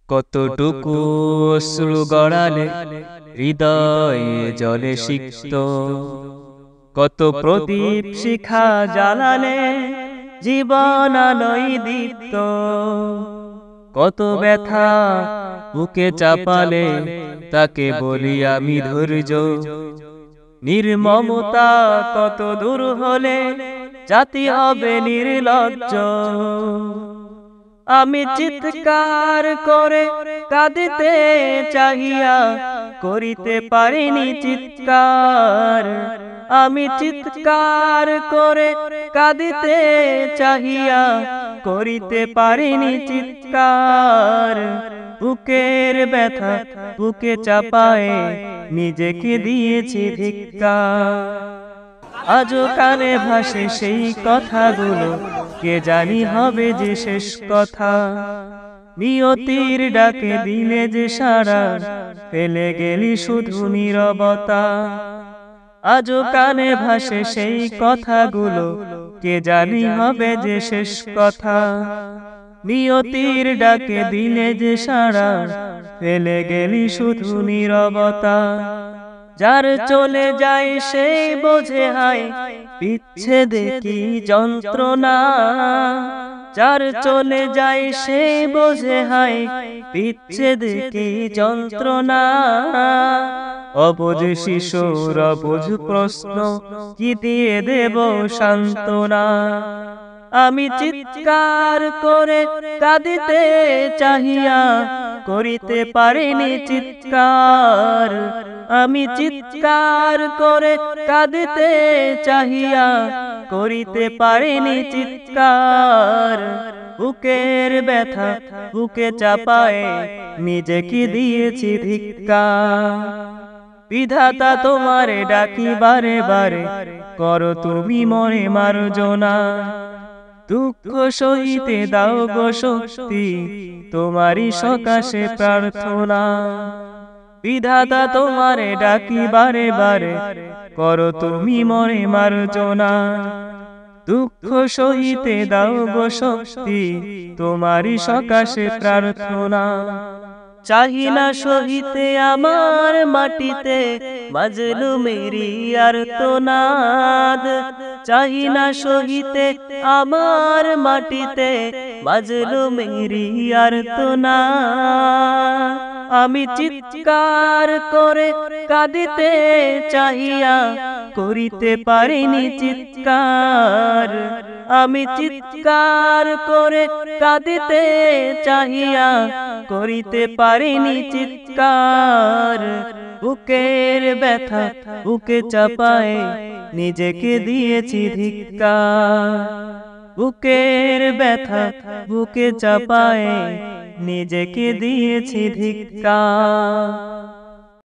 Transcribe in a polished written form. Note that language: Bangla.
কতটুকু অশ্রু গড়ালে হৃদয়ে জলে সিক্ত, কত প্রদীপ শিখা জ্বালালে জীবন আলোয় দীপ্ত, কত ব্যথা বুকে চাপালে তাকে বলি আমি ধৈর্য। নির্মমতা কত দূর হলে জাতি হবে নির্লজ্জ। আমি চিৎকার করে কাঁদিতে চাহিয়া করিতে পারিনি চিৎকার। আমি চিৎকার করে কাঁদিতে চাহিয়া করিতে পারিনি চিৎকার। বুকের ব্যথা বুকে চাপায়ে নিজেকে দিয়েছি ধিক্কার। আজও কানে ভাসে সেই কথাগুলো, কে জানি হবে যে শেষ কথা। নিয়তির ডাকে দিলে যে সাড়া, ফেলে গেলি শুধু নীরবতা। আজও কানে ভাসে সেই কথাগুলো, কে জানি হবে যে শেষ কথা। নিয়তির ডাকে দিলে যে সাড়া, ফেলে গেলি শুধু নীরবতা। যার চলে যায় সেই বোঝে হায় বিচ্ছেদে কি যন্ত্রণা। যার চলে যায় সেই বোঝে হায় বিচ্ছেদে কি যন্ত্রণা। অবুঝ শিশুর অবুঝ প্রশ্ন, কি দিয়ে দেব সান্ত্বনা। আমি চিৎকার করে কাঁদিতে চাহিয়া করিতে পারিনি চিৎকার। আমি চিৎকার করে কাঁদিতে চাহিয়া করিতে পারিনি চিৎকার। বুকের ব্যথা বুকে চাপায়ে নিজেকে দিয়েছি ধিক্কার। বিধাতা তোমারে ডাকি বারে বারে, করো তুমি মরে মার্জনা। দুঃখ সহিতে দাও গো শক্তি, তোমারই সকাশে প্রার্থনা। বিধাতা তোমারে ডাকি বারে বারে, করো তুমি মরে মার্জনা। দুঃখ সহিতে দাও গো শক্তি, তোমারই সকাশে প্রার্থনা। চাহি না সহিতে আমার মাটিতে মাজলুমেরি আর্তনাদ। চাহি না সহিতে আমার মাটিতে মাজলুমেরি আর্তনাদ। আমি চিৎকার করে কাঁদিতে চাহিয়া করিতে পারিনি চিৎকার। আমি চিৎকার করে কাঁদিতে চাহিয়া করিতে পারিনি চিৎকার। বুকের ব্যথা বুকে চাপায়ে নিজেকে দিয়েছি ধিক্কার। বুকের ব্যথা বুকে চাপায়ে নিজেকে দিয়েছি ধিক্কার।